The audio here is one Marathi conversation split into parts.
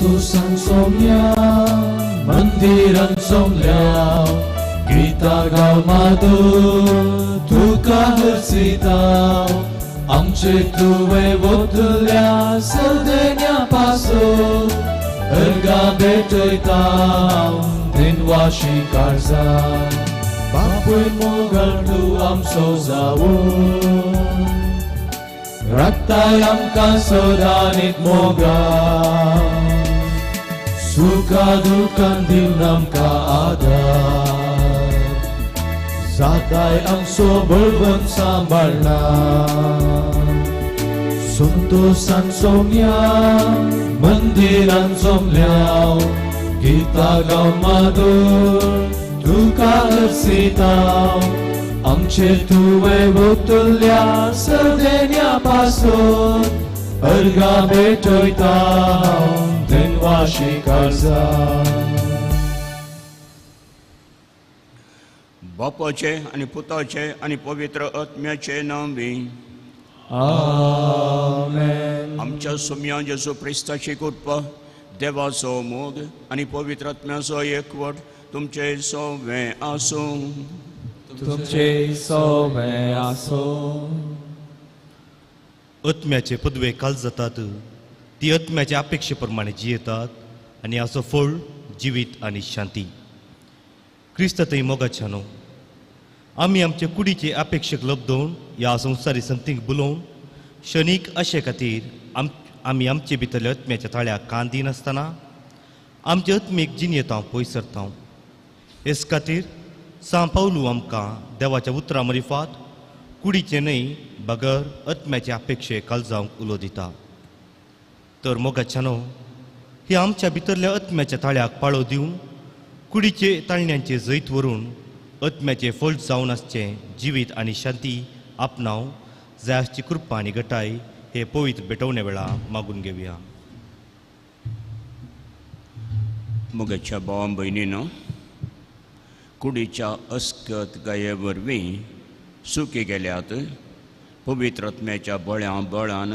संतोषान सोमया मंदिरान सोमल्या गिता गावमादो तुका हरसिता आमचे तुवे वोतल्या सदेन्या पासून अर्गा बेटयता दिनवाशी कारजा बापूय मोगल तू आमचो जावून रक्ताय आमकां सदांच मोगाळ सुखा दुखान दिवन आमकां आदार जाताय आमचो बळवंत सांबाळना संतोषान सोमया मंदिरान सोमल्या गिता गावन मादोर तुका हरसिता आमचे तुवे वोतल्या सदेन्या पासून अर्गा बेटयता दिनवाशी कारजा बापाचे आनी पुताचे आनी पवित्र आत्म्याचे नांवी आमेन. आमच्या सोम्या जेजू क्रिस्ताची कृपा देवाचो मोग आनी पवित्र आत्म्याचो एकवट तुमचे सगळे आसूं तुमचे सगळे आसूं. आत्म्याचे पदवे काल जातात ती आत्म्याच्या अपेक्षे प्रमाणे जियेतात आनी हाचो फळ जिवीत आनी शांती. क्रिस्त थंय मोगाच्यानो आमी आमचे कुडीचे अपेक्षेक लबदोवन ह्या संवसारी संतीक बुलोवन क्षणीक आशे खातीर आमी आमचे भितरल्या आत्म्याच्या ताळ्याक कान दिनासतना आमचे आत्मीक जियेता पयस सरता. हेच खातीर सांत पावलू आमकां देवाच्या उतरां मरिफात कुडीचे न्हय बगर आत्म्याचे अपेक्षे काळजांक उलो दिता. तर मोगाच्यानो हे आमच्या भितरल्या आत्म्याच्या ताळ्याक पाळो दिवन कुडीचे ताळण्यांचे जैत व्हरून आत्म्याचे फळ जावन आसचें जिवीत आनी शांती आपणाव जाय आसची कृपा आनी गटाय हे पवित्र भेटवणे वेळा मागून घेवया. मोगाच्या भावां भयणीनो कुडीच्या अस्कत गाये वरवीं सुखी गेल्यात पवित्र आत्म्याच्या बळान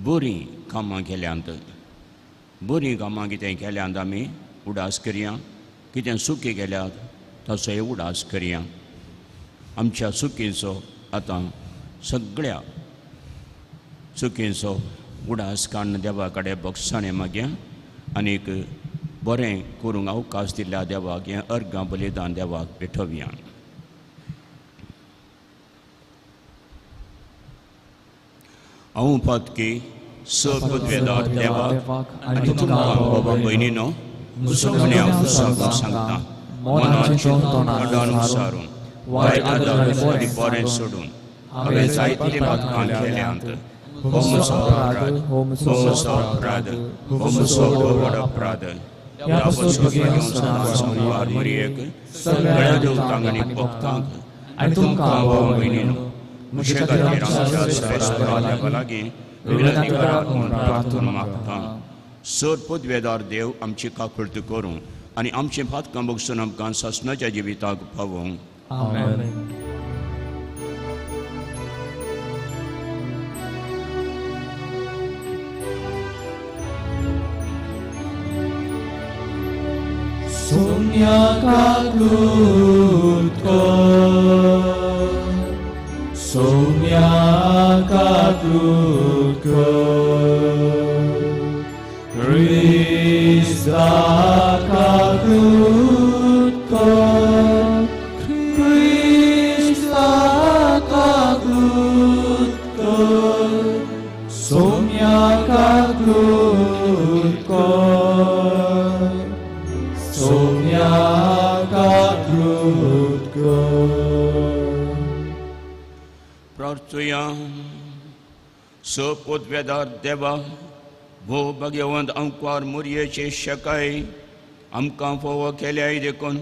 बरीं कामां केल्यांत. बरीं कामां कितें केल्यांत आमी उडास करया. कितें सुखी गेल्यात तसोय उडास करया. आमच्या सुखीचो आतां सगळ्या सुखीचो उडास काडून देवा कडेन बक्षाणें मागया आनीक बरें करूंक अवकाश दिल्ल्या देवाक हें अर्गां बलिदान देवाक पेटोवया. हांव पातकी सपदवेदार देवाक आनी तुमकां बाबा भयणीनो मुसोगण्या पुस्तकां सांगता मनाचें तोंडान विचारून वायट आदर आनी बरें सोडून हांवें जायतीं पातकां केल्यांत. हो म्हजो अपराध, हो म्हजो अपराध, हो म्हजो व्हड अपराध. ह्या पुस्तकां संवार मरियेक सगळ्या देवतांक आनी भक्तांक आनी तुमकां बाबा भयणीनो म्हजे खातीर आमच्या श्रेष्ठ देवा लागीं विनंती करात म्हूण प्रार्थना मागता. सर पदवेदार देव आमची काकुळट करूं आनी आमची पातकां बगसून आमकां ससनाच्या जिविताक पावोवं. आमेन. सोम्या काकुळट कर, सोम्या काकुळट कर, Krista kagut kau, Krista kagut kau, Somya kagut kau, Somya kagut kau. प्रार्थया सपदवेदार देवा भो भगवंत अंकार मुरयेचे शकाय आमकां फोव केल्याय देखून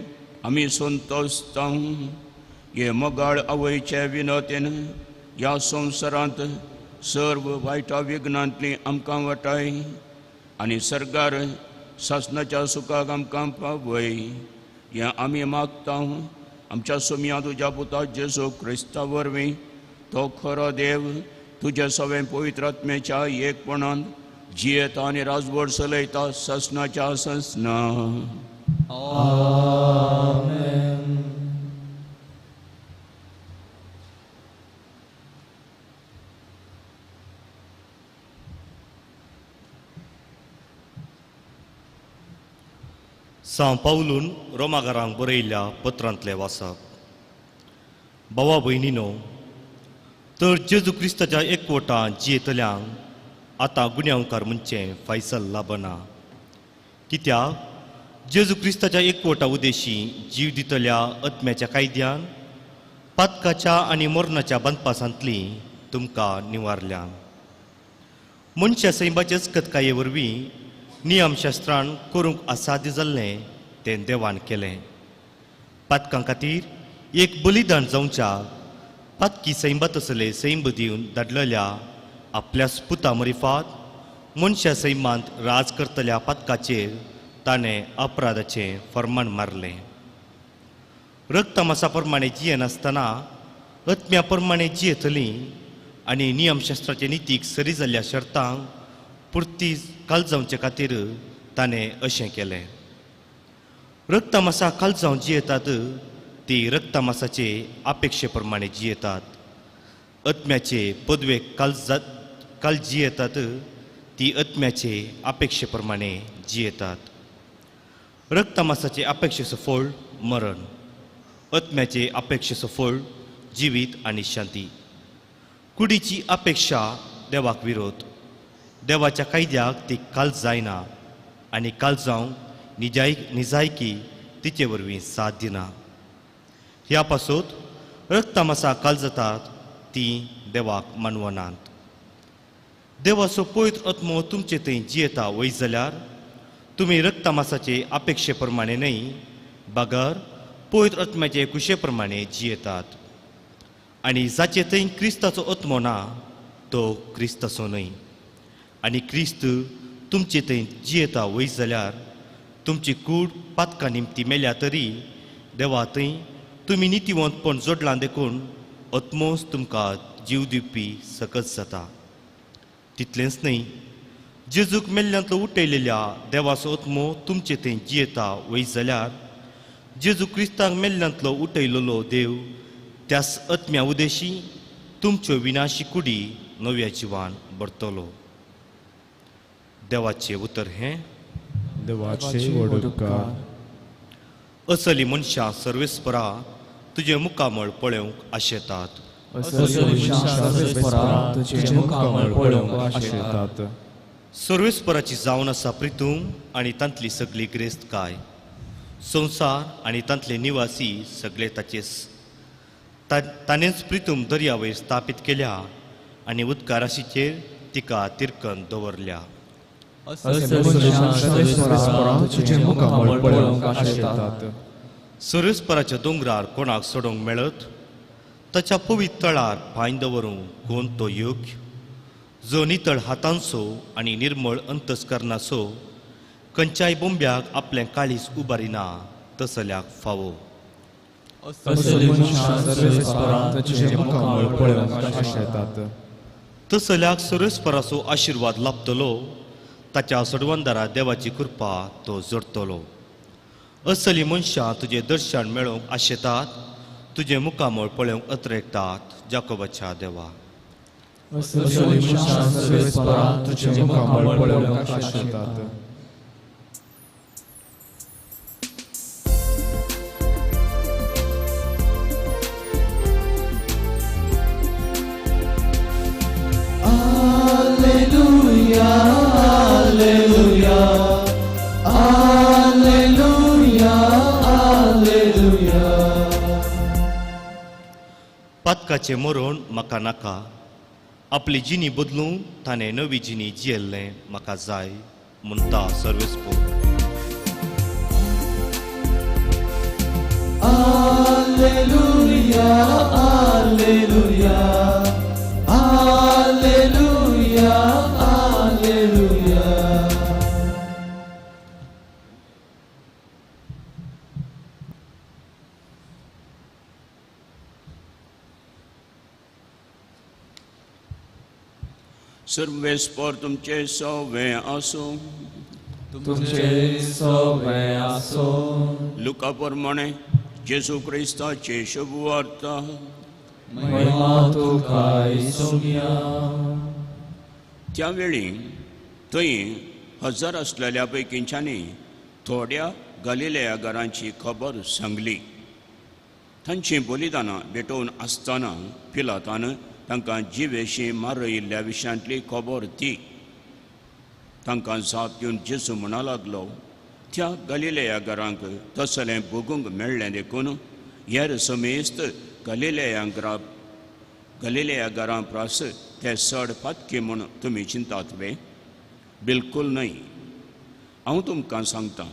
आमी संतोश्ता. हे मोगाळ आवयचे विनोतेन ह्या संवसारांत सर्व वायटा विघ्नांतली आमकां वटाय आनी सरकार सासनाच्या सुखाक आमकां पावय. हें आमी मागता आमच्या सोम्या तुज्या पुता जेजू क्रिस्ता वरवीं. तो खरो देव तुजे सवे पवित्र आत्म्याच्या एकपणान जियेता आनी राजवट चलयता ससनाच्या ससना. सांव पावलून रोमागारांक बरयल्ल्या पत्रांतले वाचप. भावा भयणीनो, तर जेजू क्रिस्ताच्या एकवटान जियेतल्यांक आतां गुन्यांवकार म्हणचे फायसल लाभना. कित्याक जेजू क्रिस्ताच्या एकवटा उदेशी जीव दितल्या आत्म्याच्या कायद्यान पातकाच्या आनी मरणाच्या बंदपासांतली तुमकां निवारल्या. मनशा सैमाचे कतकाये वरवीं नियमशास्त्रान करूंक असाध्य जाल्लें तें देवान केलें. पातकां खातीर एक बलिदान जावच्या पातकी सैमात असले सैम दिवन धाडलेल्या आपल्या पुता मरिफात मनशा सैमांत राज करतल्या पातकाचेर ताणें अपराधाचें फर्माण मारलें. रक्तमासा प्रमाणे जियेनासतना आत्म्या प्रमाणे जियेतलीं आनी नियमशास्त्राचे नितीक सरी जाल्ल्या शर्तांक पुर्ती काळजावचे खातीर ताणें अशें केलें. रक्तमासा काळजावन जियेतात ती रक्तमासाचे अपेक्षे प्रमाणे जियेतात. आत्म्याचे पदवेक काल जियेतात ती आत्म्याचे अपेक्षे प्रमाणे जियेतात. रक्तमासाचे अपेक्षेचो फळ मरण, आत्म्याचे अपेक्षेचो फळ जिवीत आनी शांती. कुडीची अपेक्षा देवाक विरोध. देवाच्या कायद्याक ती काल जायना आनी काल जावंक निजायकी तिचे वरवीं साथ दिना. ह्या पासून रक्तमासा काल जातात ती देवाक मानवनांत. देवाचो पवित्र आत्मो तुमचे थंय जियेता वय जाल्यार तुमी रक्तमासाचे अपेक्षे प्रमाणे न्हय बागर पवित्र आत्म्याचे कुशे प्रमाणे जियेतात. आनी जाचे थंय क्रिस्ताचो आत्मो ना तो क्रिस्ताचो न्हय. आनी क्रिस्त तुमचे थंय जियेता वय जाल्यार तुमची कूड पातका निमती मेल्या तरी देवा थंय तुमी नितीवंतपण जोडलां देखून आत्मोस तुमकां जीव दिवपी सकत जाता. तितलेंच न्हय, जेजूक मेल्ल्यांतलो उठयलेल्या देवाचो आत्मो तुमचे थंय जियेता वय जाल्यार जेजू क्रिस्तांक मेल्ल्यांतलो उठयलेलो देव त्याच आत्म्या उदेशी तुमच्यो विनाशी कुडी नव्या जिवान भरतलो. देवाचे उतर हें. देवाचे वडुपकार. असली मनशां सर्वेस्परा तुजे मुखामळ पळोवंक आशेतात. सर्वेस्पराची जावन आसा प्रितूम आनी तांतली सगळी ग्रेस्त काय. संवसार आनी तांतले निवासी सगळे ताचेच. ताणेंच प्रितूम दर्यावयर स्थापीत केल्या आनी उदका राशीचेर तिका तिरकन दवरल्या. सर्वेस्पराच्या दोंगरार कोणाक सोडूंक मेळत ताच्या पवित्र तळार पांय दवरूंक कोण तो योग्य. जो नितळ हातांचो आनी निर्मळ अंतस्करणाचो खंयच्याय बोंब्याक आपलें काळीज उबारिना तसल्याक फावो. तसल्याक सर्वेस्पराचो आशिर्वाद लाभतलो. ताच्या सडवंदारा देवाची कृपा तो जोडतलो. असली मनशां तुजें दर्शन मेळोवंक आशेतात. तुजें मुखामळ पळोवंक अत्रेकतात जाकोबाच्या देवा. पातकाचे मरण म्हाका नाका. आपली जिणी बदलूंक ताणें नवी जिणी जियेल्लें म्हाका जाय म्हणटा सर्वेस्पर. Alleluia, Alleluia, Alleluia, Alleluia. सर्वेस्पर तुमचे सवे आसूं. तुमचे सवे आसो. लुका प्रमाणे जेजू क्रिस्ताची शुभ वार्ता. महिमा तुका येशूया. त्यावेळी थंय हजार असलेल्या पैकींच्यांनी थोड्या गलिलेयागारांची खबर सांगली. तांची बलिदानां भेटोवन आसतना पिलातान तांकां जिवेशी मारयिल्ल्या विशयांतली खबर दी. तांकां जाप दिवन जेजू म्हणा लागलो, त्या गलिलेयागारांक तसलें बगूंक मेळ्ळें देखून हेर समेस्त गलिलेयागारां प्रास ते चड पातकी म्हूण तुमी चिंतात वे? बिलकूल न्हय. हांव तुमकां सांगतां,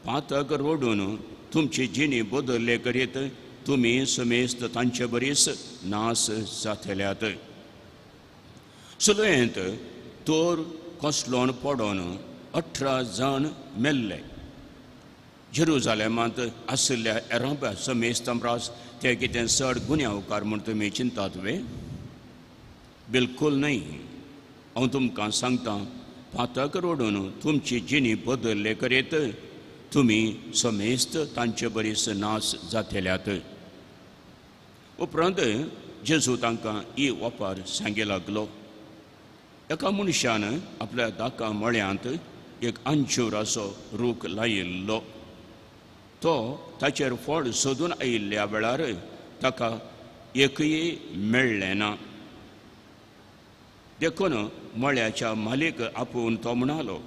पातक रोडून तुमची जिणी बदल्ले करीत तुमी समेस्त तांचे बरीच नास जातल्यात. सुलयेंत तोर कोसलोन पडोन 18 जाण मेल्ले. जेरुजालेमांत आशिल्ल्या एराब्या समेस्त प्रास ते कितें चड गुन्यांवकार म्हूण तुमी चिंतात वे? बिलकूल न्हय. हांव तुमकां सांगतां, पातक रोडून तुमची जिणी बदल्ले करीत तुमी समेस्त तांचे बरीच नास जातल्यात. उपरांत जेजू तांकां ही ओपार सांगी लागलो. एका मनशान आपल्या दाका मळ्यांत एक अंजूराचो रूख लायिल्लो. तो ताचेर फळ सोदून आयिल्ल्या वेळार ताका एकय मेळ्ळें ना. देखून मळ्याच्या मालीक आपोवन तो म्हणालो,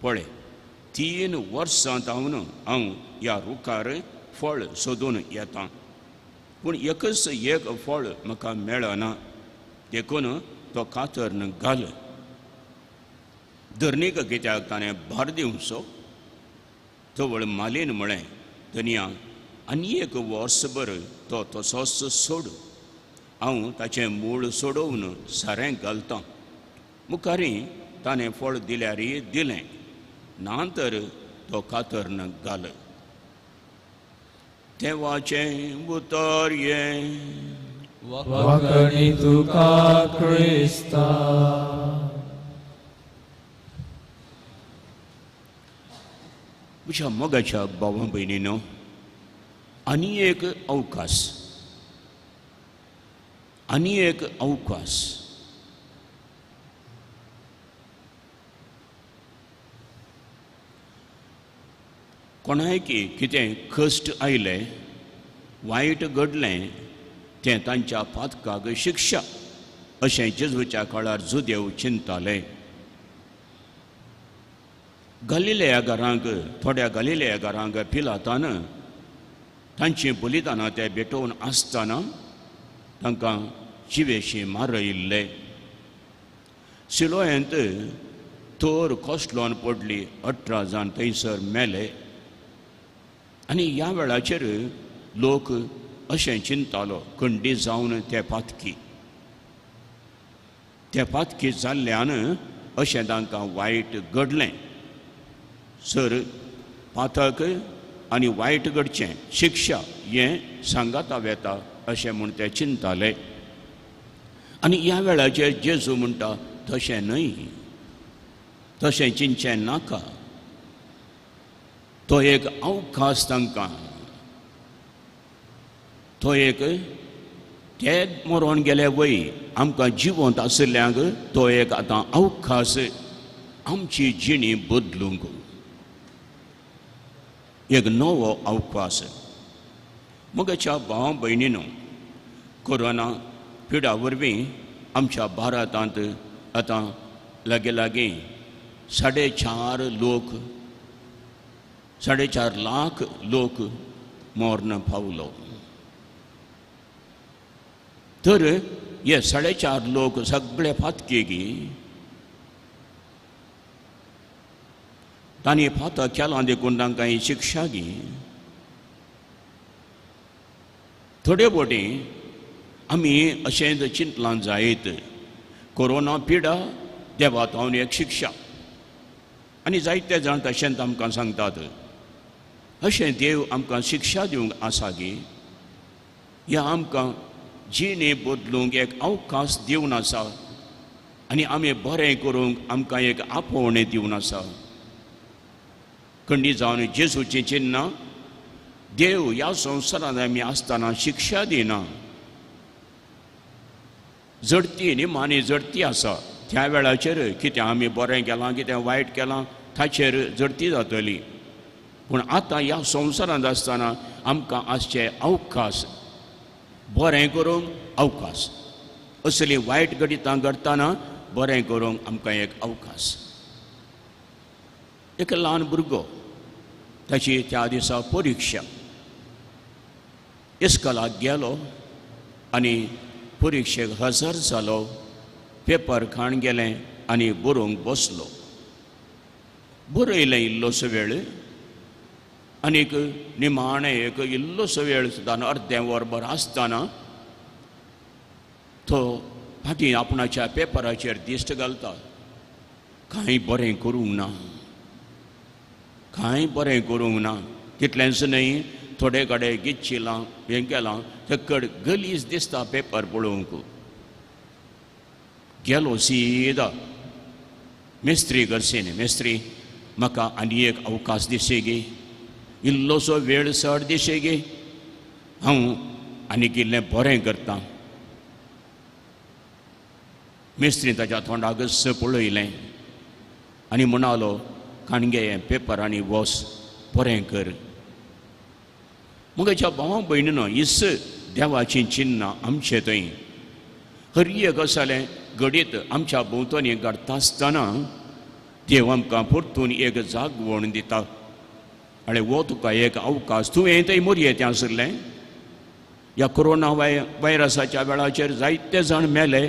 पळय, 3 वर्सां जावन हांव ह्या रुखार फळ सोदून येतां, पूण एकच एक फळ म्हाका मेळना. देखून तो कातरन घाल. धरणीक कित्याक ताणें भार दिवचो? तवळ मालीन म्हळें, धनिया, आनी एक वर्सभर तो तसोच सोड. हांव ताचें मूळ सोडोवन सारें घालतां. मुखारी ताणें फळ दिल्यारय दिलें, नातर तो कातरन घाल. देवाचें उतर हें. वखणी तुका क्रिस्ता. म्हज्या मोगाच्या भावां भयणीनो, आनी एक अवकाश. कोणायकी कितें कश्ट आयले, वायट घडलें, तें तांच्या पातकाक शिक्षा अशें जेजूच्या काळार जुदेव चिंताले. थोड्या गलिलेयागारांक पिलातान तांची बलिदानां ते भेटोवन आसतना तांकां जिवेशी मारयिल्ले. सिलोयेंत तोर कोसलोन पडली. 18 जाण थंयसर मेले. आनी ह्या वेळाचेर लोक अशें चिंतालो, खंडी जावन ते पातकी जाल्ल्यान अशें तांकां वायट घडलें. सर पातक आनी वायट घडचें, शिक्षा हें सांगाता वेता अशें म्हूण ते चिंताले. आनी ह्या वेळाचेर जेजू म्हणटा, तशें न्हय, तशें चिंतचें नाका. तो एक अवकाश तांकां. तो एक तेद मरोन गेले वय आमकां जिवंत आशिल्ल्यांक तो एक आतां अवकाश आमची जिणी बदलूंक. एक नवो अवकाश. मोगाच्या भाव भयणीनो, कोरोना पिडा वरवीं आमच्या भारतांत आतां लागीं 4.5 लाख लोक मरण पावलो. तर हे 4.5 लोक सगळे फातकेगी तांणी फातर केलां देखून तांकां ही शिक्षा गी. थोडे फावटी आमी अशेंच चिंतलां जायत, कोरोना पिडा देवातावन एक शिक्षा. आनी जायते जाण तशेंच आमकां सांगतात, अशें देव आमकां शिक्षा दिवंक आसा गी. ह्या आमकां जिणे बदलूंक एक अवकाश दिवन आसा. आनी आमी बरें करूंक आमकां एक आपोवणें दिवन आसा. खंडी जावन जेजूचें चिन्ह देव ह्या संवसारांत आमी आसतना शिक्षा दिना. जडती निमाणी जडती आसा त्या वेळाचेर कितें आमी बरें केलां कितें वायट केलां ताचेर जडती जातली. पूण आतां ह्या संवसारांत आसतना आमकां आसचे अवकाश, बरें करूंक अवकाश. असली वायट गणितां करतना बरें करूंक आमकां एक अवकाश. एक ल्हान भुरगो ताची त्या दिसा परिक्षा. इस्कॉलाक गेलो आनी परिक्षेक हजर जालो. पेपर खाण गेलें आनी बरोवंक बसलो. बरयलें इल्लोसो वेळ आनीक निमाणें एक इल्लोसो वेळ सुद्दां अर्दें वरभर आसतना तो फाटीं आपणाच्या पेपराचेर दिश्ट घालता. कांय बरें करूंक ना, कांय बरें करूंक ना. तितलेंच न्हय, थोडे कडेन गिच्चिलां हें केलां तेकड गलीज दिसता पेपर पळोवंक. गेलो सीदा मेस्त्री करचें. मेस्त्री म्हाका आनी एक अवकाश दिशे गे, इल्लोसो वेळ चड दिशे गे, हांव आनीक इल्लें बरें करतां. मेस्त्री ताच्या तोंडाक पळयलें आनी म्हणालो, काणगे हें पेपर आनी वोस बरें कर. म्हज्या भावा भयणीनो, इस देवाचीं चिन्नां आमचे थंय हर एक गजालें घडीत आमच्या भोंवतणी घडटा आसतना देव आमकां परतून एक जागवण दिता. आनी वो तुका एक अवकाश. तुवें थंय मोरयेचें आसलें. ह्या कोरोना वायरसाच्या वेळाचेर जायते जाण मेले,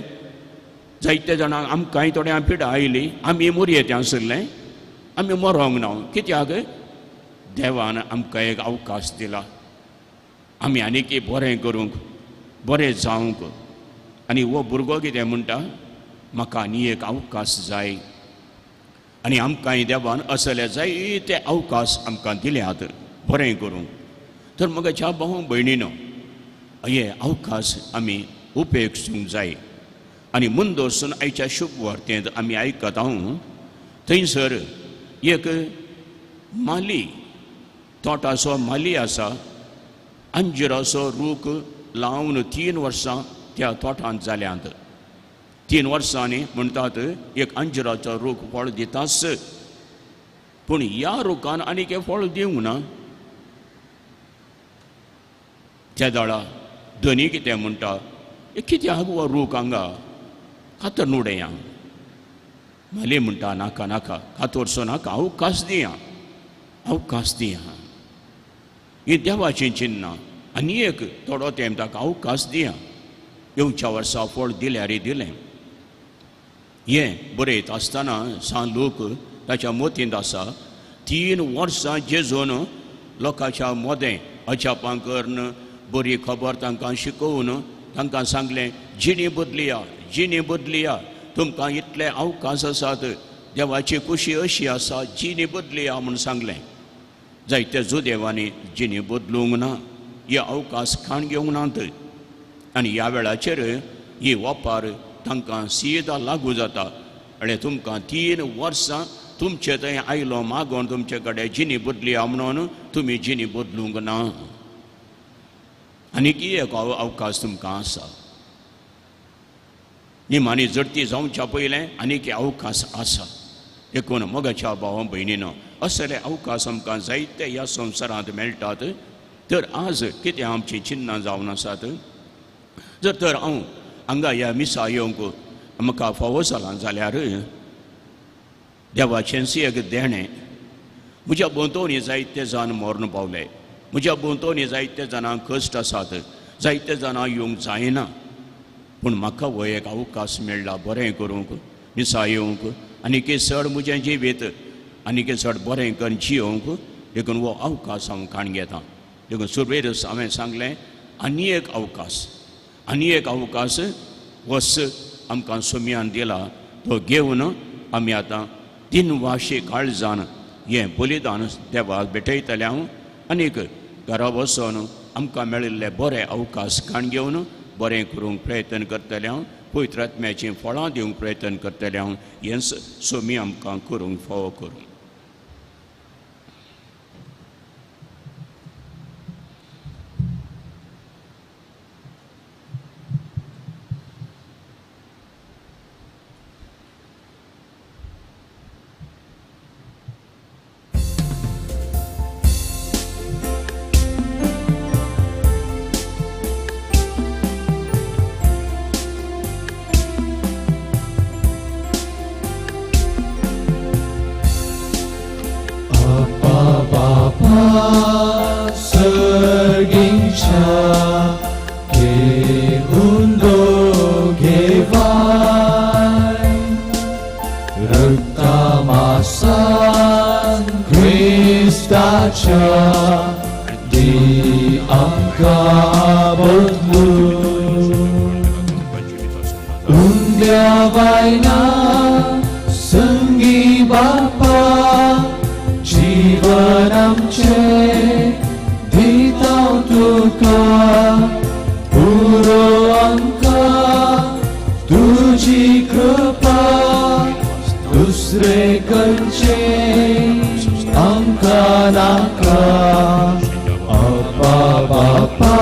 जायते जाणांक आमकांय थोड्यां पिडा आयली. आमी मोरयेचें आसलें, आमी मरोंक ना. कित्याक देवान आमकां एक अवकाश दिला. आमी आनीक बरें करूंक, बरें जावंक. आनी वो भुरगो कितें म्हणटा, म्हाका आनी एक अवकाश जाय. आनी आमकांय देवान असले जायते अवकाश आमकां दिल्यात बरें करूंक. तर म्हज्या भाव भयणीनो, हे अवकाश आमी उपेक्षूंक जाय. आनी मुंद वचून आयच्या शुभ वार्तेंत आमी आयकत आहों, थंयसर एक माली, तोटाचो माली आसा. अंजिराचो रूख लावन 3 वर्सां त्या तोटांत जाल्यांत. 3 वर्सांनी म्हणटात एक अंजिराचो रूख फळ दिताच. पूण ह्या रुखान आनीक फळ दिवंक ना. त्या दाळा धनी कितें म्हणटा, कित्याक हो रूख हांगा कातर नुडया. माली म्हणटा, नाका नाका, कातोरचो नाका, अवकाश दिया, अवकाश दिया. ही देवाचीं चिन्नां. आनी एक थोडो तेंप ताका अवकाश दिया. येवच्या वर्सा फळ दिल्यार दिलें. हें बरयत आसतना लोक ताच्या मोतींत आसा. 3 वर्सां जेजून लोकांच्या मोदें अजापां करून बरी खबर तांकां शिकोवन तांकां सांगलें, जिणी बदलिया, जिणी बदलिया. तुमकां इतले अवकाश आसात, देवाची खुशी अशी आसा, जिणी बदलिया म्हूण सांगलें. जायते जुदेवांनी जिणी बदलूंक ना, हे अवकाश खाण घेवंक नात. आनी ह्या वेळाचेर ही वापार तांकां सीदा लागू जाता. आनी तुमकां 3 वर्सां तुमचे थंय आयलो मागोन तुमचे कडेन जिणी बदलिया म्हणून तुमी जिणी बदलूंक ना. आनीक एक अवकाश तुमकां आसा. निमाणी जडती जावच्या पयलें आनीक अवकाश आसा. देखून मोगाच्या भावा भयणीनो, असले अवकाश आमकां जायते ह्या संवसारांत मेळटात. तर आज कितें आमची चिन्नां जावन आसात. जर तर हांव हांगा ह्या मिसा येवंक म्हाका फावो जालां जाल्यार देवाचें एक देणें. म्हज्या भोंवतणी जायते जाण मरण पावले. म्हज्या भोंवतणी जायते जाणांक कश्ट आसात, जायते जाणांक येवंक जायना. पूण म्हाका हो एक अवकाश मेळ्ळा बरें करूंक, मिसा येवंक, आनीक चड म्हजें जिवीत आनीक चड बरें करून जियोवंक. देखून हो अवकाश हांव काण घेतां. देखून सुरवेरस हांवें सांगलें, आनी एक अवकाश, आनी एक अवकाश वस आमकां सुमयान दिला. तो घेवन आमी आतां दिनवाशी काळजान हें बलिदान देवाक भेटयतले हांव. आनीक घरा वचून आमकां मेळिल्ले बरे अवकाश काण घेवन बरें करूंक प्रयत्न करतले हांव. पवित्र आत्म्याची फळां दिवंक प्रयत्न करतले हांव हें सोमी आमकां करूंक फावो करूं. Sergincia che undo che vai Ragtamasan Kristacha di angkabotmu Undia vaina संगी बापा जीवन आमचे दितां तुका पुरो आमकां तुजी कृपा दुसरे खंयचे आमकां नाका अप्पा बापा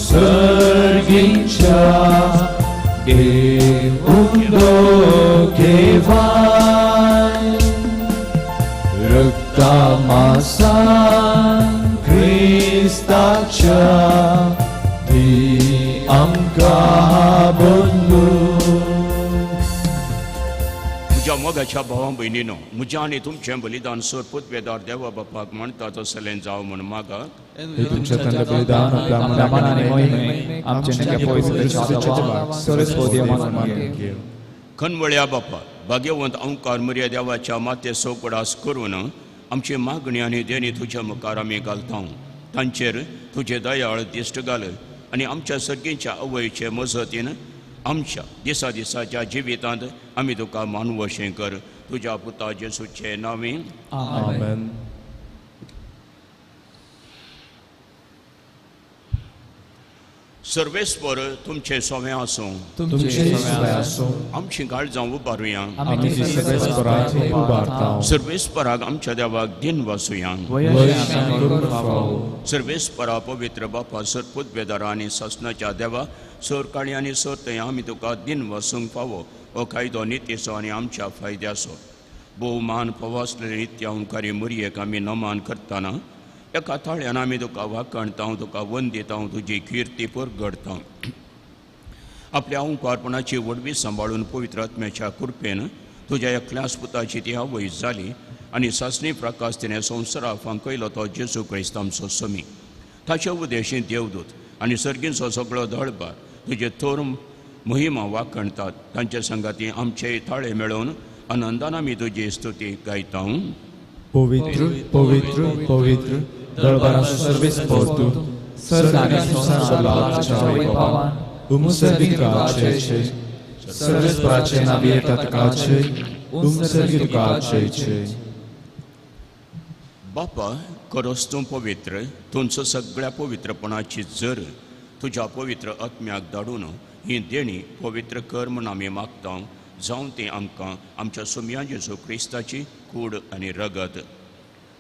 सर्गीच्या Undo che vai Ragtamasan Kristacha di angkabotmu म्हज्या मोगाच्या भावां भयणीनो म्हज्या आनी तुमचें बलिदान सोरपूत वेदार देवा बापाक म्हणटा तसलें जावं म्हण मागात हे तुमच्या तंत्र बलिदान आपल्या मनाने मोहिमे आमचे नेके पवित्र सरस्वती मागे खनवळ्या बापा भाग्यवंत अंकार मर्या देवाच्या माते सौकडास करून आमची मागणी आनी देणी तुज्या मुखार आमी घालता तांचेर तुजे दयाळ दिश्ट घाल आनी आमच्या सर्गीच्या अवयचे मजतीन आमच्या दिसा दिसाच्या जिवितांत आमी तुका मानू अशें कर तुज्या पुता जेसूचे नांवे आमेन. सर्वेस्पर तुमचे सोवे आसूं तुमचे सवय आसूं आमची काळजां उबारुया आमी सर्वेस्पराचे उबारता सर्वेस्पराक आमच्या देवाक दिन वासुया वैशान करून फावो सर्वेस्परा पवित्र बापा सरपूत बेदारा आनी ससनाच्या देवा सोर काळी आनी सोर थंय आमी तुका दिन वासूंक फावो हो कायदो नितीसो आनी आमच्या फायद्याचो भोवमान फावो आसलेले नित्य ओंकारी मुरयेक आमी नमान करतना एका थाळ्यान आमी तुका वाखणता तुका वंदिता तुजी किर्ती परगडता आपल्या ओंकारपणाची वडवी सांबाळून पवित्र आत्म्याच्या कृपेन तुज्या एकल्याच पुताची ती आवय जाली आनी सासणी प्रकाश तिणें संवसाराक फांकयलो तो जेजू क्रिस्त आमचो समी ताच्या उदेशी देवदूत आनी सर्गींचो सगळो दळबार तुजे थोर मोहिमा वाखणतात तांचे संगाती आमचे थाळे मेळोवन आनंदान आमी तुजी स्तुती गायता पवित्र पवित्र पवित्र दरबारांचो सर्वेस्पर तूं सर्गांनी संसाराच्या वैभवान उमसर्गितकाचे सर्वेस्पराचे नांव येतात काचे उमसर्गितकाचे बापा खरोच तूं पवित्र तुमचो सगळ्या पवित्रपणाची जर तुज्या पवित्र आत्म्याक धाडून ही देणी पवित्र कर म्हूण आमी मागता जावं ती आमकां आमच्या सोम्या जेजू क्रिस्ताची कूड आनी रगत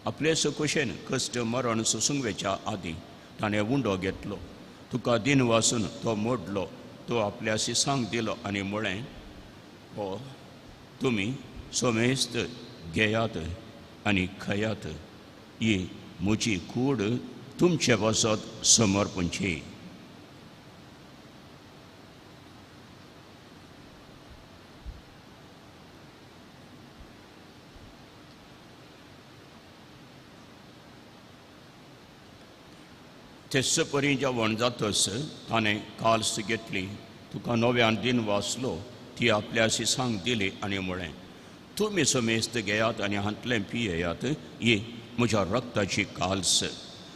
आपले सुकुशेन कश्ट मरण सुसुंगवेच्या आदीं ताणें उंडो घेतलो तुका दिन वासून तो मोडलो तो आपल्या सिसांक दिलो आनी म्हळें हो तुमी सोमेस्त घेयात आनी खयात ही म्हजी कूड तुमचे वसत समर्पणची तेच परी जेवण जातस ताणें काल्स घेतली तुका नव्यान दिन वाचलो ती आपल्या सिसांक दिली आनी म्हळें तुमी समेस्त घेयात आनी हांतलें पियेयात ही म्हज्या रक्ताची काल्स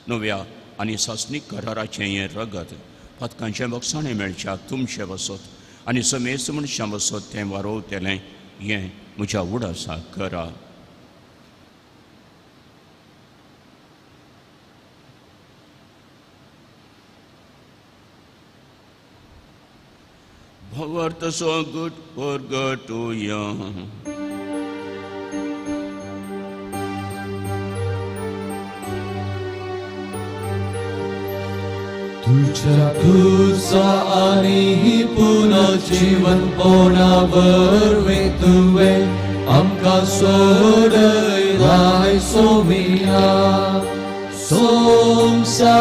नव्या आनी सासणीक कराराचें हें रगत पथकांचें बक्षाणें मेळच्याक तुमचें वसत आनी समेस्त मनशां वसत तें वारोवतेलें हें म्हज्या उडासा करा Our so good purgatoria. तुझ्या क्रूसा आणि पुनर्जीवन पोनावर वेतुवे आमका सोडलाय सोमिया संसाराच्या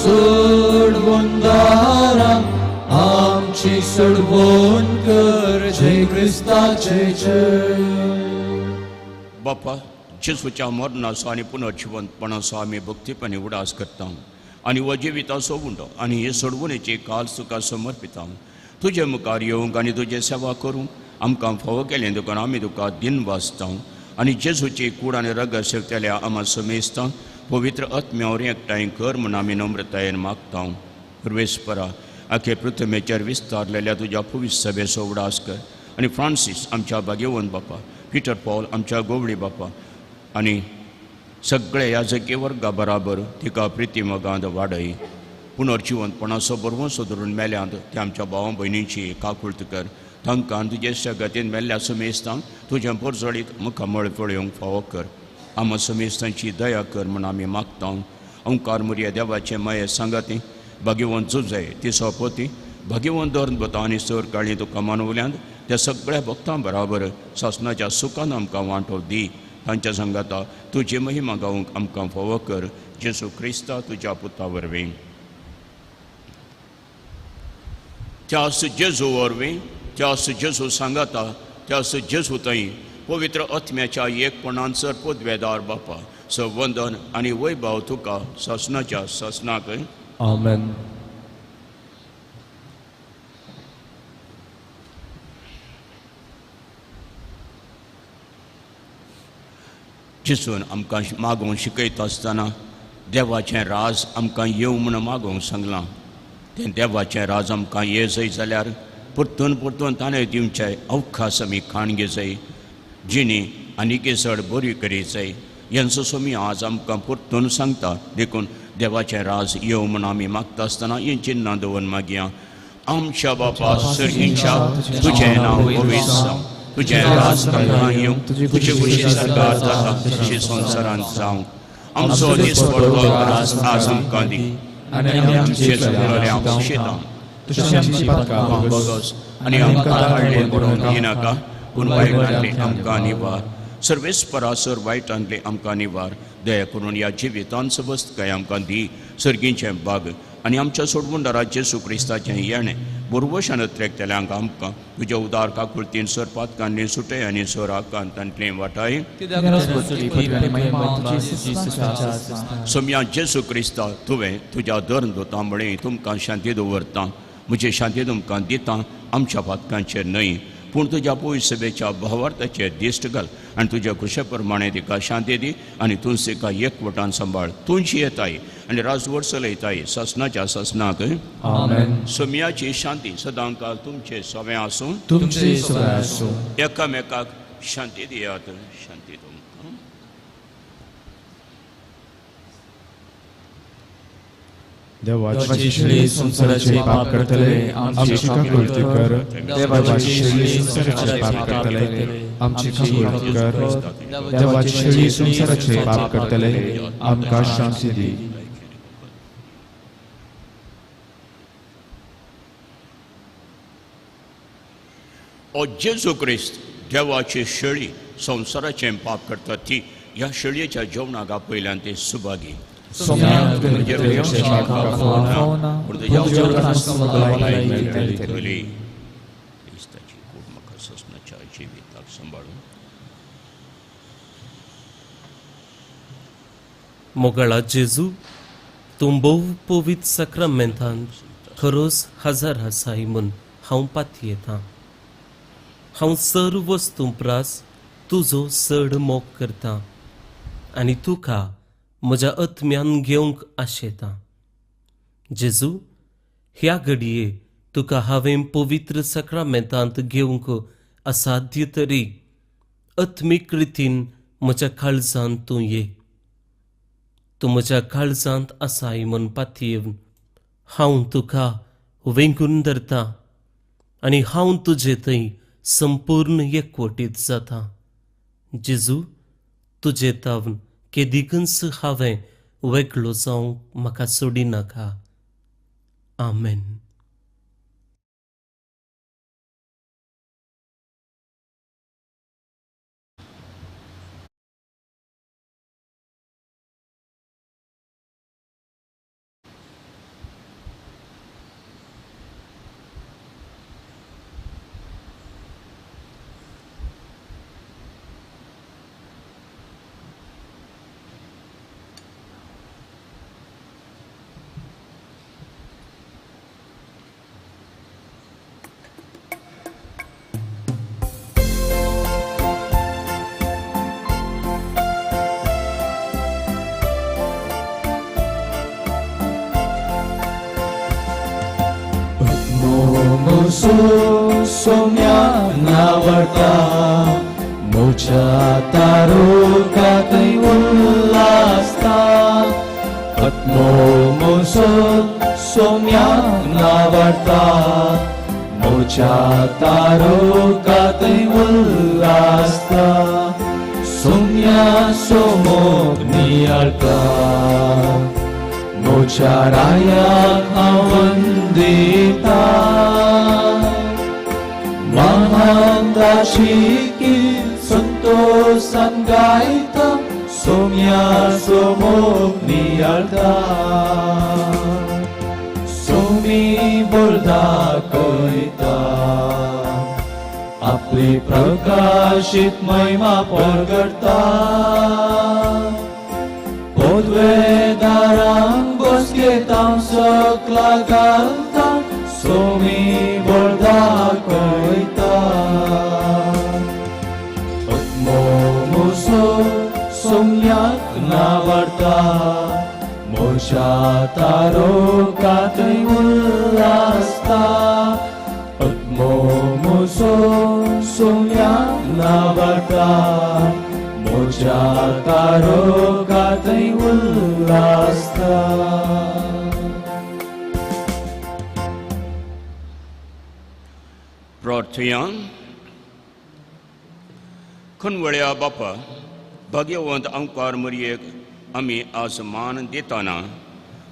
सोडवून दारा आमची सोडवून कर जय ख्रिस्ताचे जय. बापा जेसूच्या मरणाचो आणि पुनर्जिवंतपणाचो आमी भक्तीपणे उडास करता आणि व जिविताचो उंडो आणि हे सोडवणेची काल तुका समर्पिता. तुझे मुखार येवंक आनी तुजे सेवा करूंक आमकां फावो केलें देखून आमी तुका दिन वाचता आणि जेसूची कूड आनी रगत शेवतेल्या आमा समेजता. पवित्र आत्म्यावर एकठांय कर म्हूण आमी नम्रतायेन मागता. सर्वेस्परा आखे पृथ्वीचेर विस्तारलेल्या तुज्या पवित्र सभेचो उडास कर आणि फ्रांसीस आमच्या भाग्यवंत बापा, पीटर पॉल आमच्या गोवळी बापा आणि सगळे याजकी वर्गा बराबर तिका प्रिती मोगांत वाडय. पुनर्जिवंतपणाचो बरवंसो धरून मेल्यांत ते आमच्या भावां भयणींची काकुळट कर. तांकां तुजे सगतीन मेल्ल्या समेस्तांक तुजें परजळीत मुखार मळ पळोवंक फावो कर. आमा समेस्तांची दया कर म्हूण आमी मागता. ओंकार मुरया देवाचे माये सांगाती भाग्यवंत जुजय तिसो पोती भाग्यवंत धर्मता आनी सर काळी तुका मानवल्यांत त्या सगळ्या भक्तां बराबर सासणाच्या सुखान आमकां वांटो दी. तांच्या संगाता तुजी महिमा गावंक आमकां फावो कर. जेसू क्रिस्ता तुज्या पुता वरवीं त्यास जेजू वरवीं त्यास जेजू सांगाता त्यास जेजू थंय पवित्र आत्म्याच्या एकपणान सरपोद्वेदार बापा संवंदन आनी वैभव तुका सासणाच्या सासणाक. आमेन. जेसून आमकां मागोवंक शिकयता आसतना देवाचें राज आमकां येवं म्हूण मागोवंक सांगलां. तें देवाचें राज आमकां ये जाय जाल्यार परतून परतून ताणें दिवचें अवकाश आमी खाण घेवचें जिणी आनीक चड बरी करीत जाय. हेंचो सोमी आज आमकां परतून सांगता देखून देवाचें राज येवं म्हूण आमी मागता आसतना हें चिन्नां दवरून मागया. आमच्या बापा सर्गीच्या तुजें नांव पवित्र जावं, तुजें राज केन्ना येवं, तुजे खुशी सरकार जाता तशी संवसारांत जावं. आमचो दिसपडटो राज आज आमकां दी आनी आमचे चुकलोल्यांक शिता तुझ्या आमची पातकां बोगस आनी आमकां हाडले करूंक दिनाका पूण वायटांतले आमकां निवार. सर्वेस्परा सर वायटांतले आमकां निवार. दया करून ह्या जिवितांत सबस्त काय आमकां दी. सर्गीचें बाग आनी आमच्या सोडवणदाराचे जेसू क्रिस्ताचें येणें बरोवशान त्रेकतेल्यांक आमकां तुज्या उदार काकुळतीन सर पातकांनी सुटय आनी सर आकांतांतले वाटाय. सोम्या जेसू क्रिस्ता तुवें तुज्या धर्म दोतांबळे तुमकां शांती दवरता. म्हजी शांती तुमकां दिता आमच्या पातकांचेर न्हय पूण तुज्या पवित्र सभेच्या भावार्थाचेर दिश्ट घाल आनी तुज्या खुशे प्रमाणे तिका शांती दी आनी तुज तिका एकवटान सांबाळ. तुजी येताय आनी राजवट चलयताय सासणाच्या सासणाक. आमेन. सोम्याची शांती सदांकाल तुमचे सवे आसूं. तुमचे सगळे आसूं. एकामेकाक शांती दियात. शांती तुमकां. देवाची शिळी संसाराचे पाप करतले आमची काकुळती कर. देवाची शिळी संसाराचे पाप करतले आमची काकुळती कर. देवाची शिळी संसाराचे पाप करतले आमकां शांती दी. ओ जेजू क्रिस्त देवाची शेळी संसाराचें पाप करता ती ह्या शेळयेच्या जेवणाक आपयल्यान ते सुभागी. मोगळा जेजू तूं भोव पवित्र सक्रामेंतांत खरोच हजार आसाय म्हूण हांव पातयेतां. हांव सर्व वस्तू प्रास तुजो चड मोग करतां आनी तुका म्हज्या आत्म्यान घेवंक आशेतां. जेजू ह्या घडये तुका हांवें पवित्र सक्रामेंतांत घेवंक असाध्य तरी आत्मीक रितीन म्हज्या काळजांत तूं ये. तूं म्हज्या काळजांत आसाय म्हूण पातयेवन हांव तुका वेंगून धरतां आनी हांव तुजे थंय संपूर्ण एकवटीत जाता. जेजू, तुजे तावन केदिकन्स हांवें वेगळो जावंक म्हाका सोडिनाका. आमेन. Somiangawarta Mocha tarukatai ullasta Patmo musod Somiangawarta Mocha tarukatai ullasta Somya somog niyalta Mocha rayak avandita Mahantashiki santosan gaita Somya somogni alta Somi bolda koita Apli prakashit महिमा प्रगटता Podvedarang bosketam sakla galta Somi bolda koita Atmo muso somyak navarta Mocha taro katay ullasta Atmo muso somyak navarta Mocha taro katay ullasta प्रार्थया. खनवळ्या बापा भाग्यवंत आमकां मरयेक आमी आज मान दिताना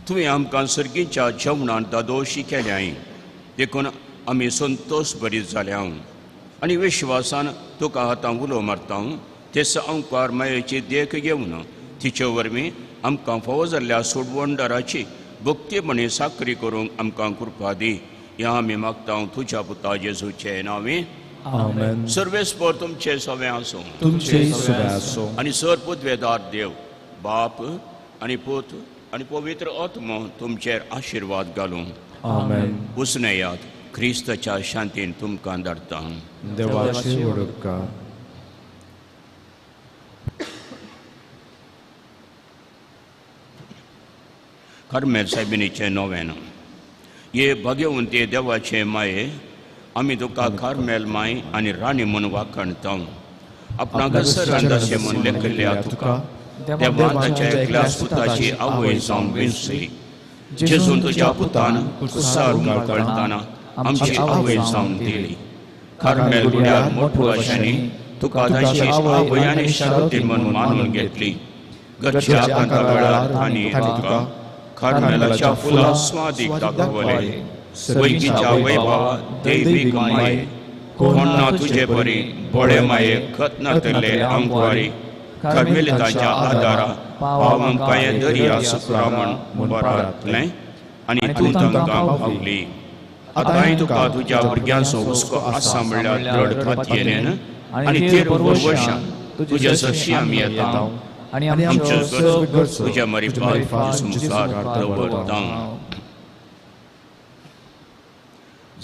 तुवें आमकां सर्गीच्या जेवणांत दादोशी केल्याय देखून आमी संतोश भरीत जाल्या आनी विश्वासान तुका आतां उलो मारता तेस आमकां मायेची देख घेवन तिचे वरवीं आमकां फावो जाल्ल्या सोडवणदाराची भक्तीपणी साकरी करूंक आमकां कृपा दी. या आमी मागता तुज्या पुता जेजूचे नांवे. आमेन. सर्वेस्पर तुमचे सवे आसूं तुमचे सवे आसूं आनी सर्वपुतवेदार देव बाप आनी पूत आनी पवित्र आत्मो तुमचेर आशिर्वाद घालूं. आमेन. उसनयात क्रिस्ताच्या शांतीन तुमकां धाडटा. देवाची ओळखकार. कार्मेल सायबिणीचे नोवेन. ये भाग्यवंते देवाचे माये आमी तुका कार्मेल माय आनी राणी म्हूण वाखणता. आपणाक सरांदाचे म्हूण लेखिल्ल्या तुका देवाच्या एकल्या पुताची आवय जावन विंसली. जेजून तुज्या पुतान कुसार कळटाना आमची आवय जावन दिली. कार्मेल गुड्यार मोठवाशांनी तुका ताची आवय आनी शारोती म्हूण मानून घेतली. घरच्या अंतराळार आनी तुका कार्मेलाच्या फुलां स्वादीक दाखवले. वैकीच्या वैभवा दैवीक माये कोण ना तुजे परी बळे माये खतनातले आंगवारी. कार्मेलिताच्या आदारा पावंक पांये दर्या सुक्रामण मुबारकलें आनी तूं तांकां पावली. आतांय तुका तुज्या भुरग्यांचो हुस्को आसा म्हणल्यार दृढ खातयेन आनी 13 वर्सां तुजे सरशी आमी येता आनी आमच्यो गरजो तुज्या मरिपार मुखार दवरता.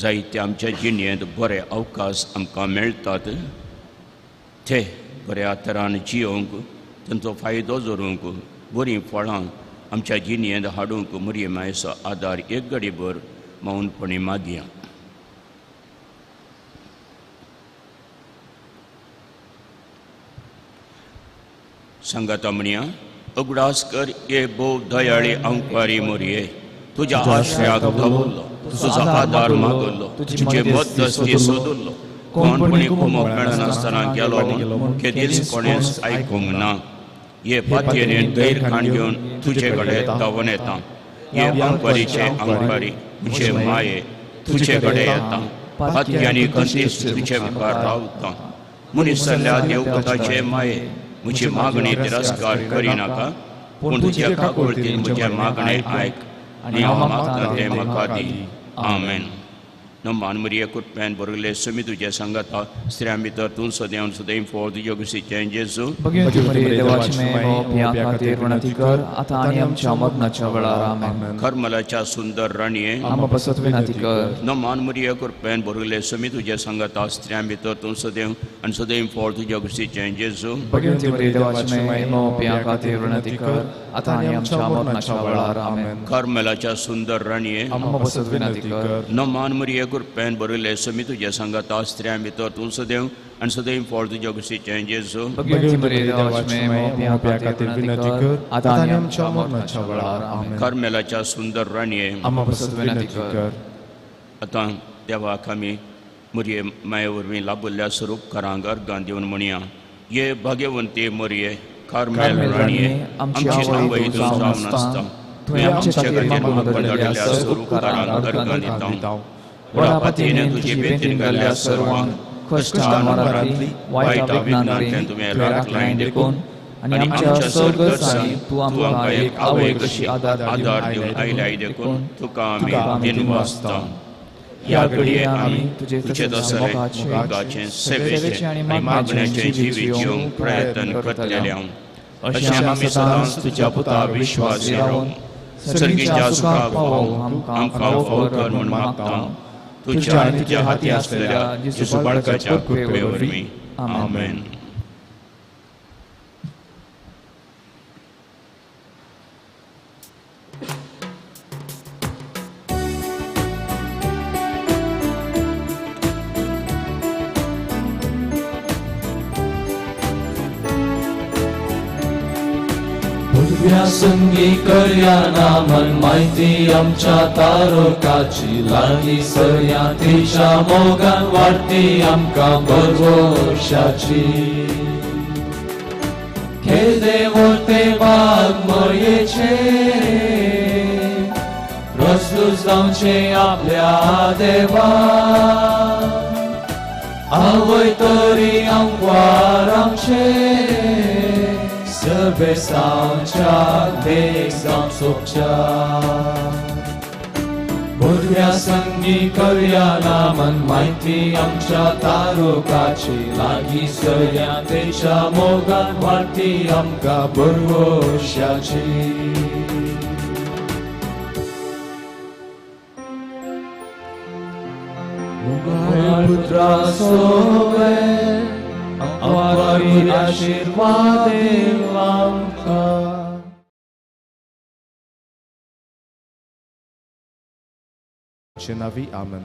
जायते आमच्या जिणेंत बरे अवकाश आमकां मेळटात ते बऱ्या तरान जियोंक तांचो फायदो जोरूंक बरीं फळां आमच्या जिणेंत हाडूंक मरिये मायेचो आदार एक घडीभर मौनपणी मागया. सांगाता म्हणया उगडास कर ये भोव दयाळी अंकवारी मोरये तुज्या आश्रयाक दवरलो तुजो आदार मागलो तुझे मदत सोदलो कोणपणी घुमोवंक मेळनासतना गेलो केदीच कोणेंच आयकूंक ना ये पातयेन दैरखाण घेवन तुजे कडेन धांवन येता ये अंपारीचे अंपारी तुझे माये तुजे कडेन येता पातयांनी कंदीस तुझे मुखार रावता मनीस जाल्ल्या देवपुताचे माये म्हजी मागणी तिरस्कार करिनाका पूण तुज्या काकुळतीन म्हजे मागणें आयक आनी हांव मागता तें म्हाका दी आमेन नमान मरिया कुटप्यान बरगले सुमी तुझे संगता स्त्रियां भितर तूं सदैव सदैव फॉर तुज्या कुशीचें जेजू भगिनी मरिये देवाची मेळो पिया खातीर विनंती कर आतां आनी आमच्या मरणाच्या वेळार आमेन करमलाच्या सुंदर राणये आम बसत विनंती कर नमान मरिया कुटप्यान बरगले सुमी तुझे संगता स्त्रियां भितर तूं सदैव आनी सदैव फॉर तुज्या कुशीचें जेजू भगिनी मरिये देवाची मेळो पिया खातीर विनंती कर आतां आनी आमच्या मरणाच्या वेळार आमेन करमलाच्या सुंदर राणये आम बसत विनंती कर नमान मरिया कुटप्यान बरगले सुमी तुझे संगता स्त्रियां भितर तूं सदैव आनी सदैव फॉर तुज्या कुशीचें जेजू भगिनी मरिये देवाची मेळो पिया खातीर विनंती कर आतां आनी आमच्या मरणाच्या वेळार आमेन करमेलाच्या सुंदर राणये आम बसत विनंती कर आतां देवाक आमी मरिये माये वरवीं लाभुल्ल्या स्वरूपकारांक अर्गां दिवन म्हणया ये भाग्यवंती मरिये कार्मेल राणये आमची आवय तूं जावन आसता तुवें आमचे खातीर मागून दवरलेल्या स्वरूपकारांक अर्गां दिता वडापातयेन तुजे बेतीन घाल्ल्या सर्वांक कश्टां मरांतली वायट विघ्नांतल्यान तुवें राख लायन देखून आनी आमच्या स्वर्गस्थानी तूं आमकां एक आवय कशी आदार दिवन आयल्याय देखून तुका आमी दिनवासता ह्या घडये आमी तुजे दसरे मोगाचे सेवेचे आनी मागण्याचे जिवीत जिवंक प्रयत्न करतले अशें आमी सदांच तुज्या पुता विश्वास रावून सर्गीच्या सुखाक आमकां फावो कर म्हूण मागता तुज्या आनी तुज्या हाती आसलेल्या जेजू बाळकाच्या कृपे वरवीं आमेन संगी करया नामन माहिती आमच्या तारकाची लागीं सरया तिच्या मोगान वाडटी आमकां भरवशाची खेदे वरते बाग मरयेचे प्रस्तुत जावचे आपल्या देवा आवय तरी आमकां आमचे सर्वे सांच्या देख जावन सोपच्या भुरग्या संगी करया नामन माहिती आमच्या तारकाची लागीं सरया तेच्या मोगान वाडटी आमकां भरवशाची पुत्रा सोवे आवारी आशीर्वाद आमकां Navi Amen.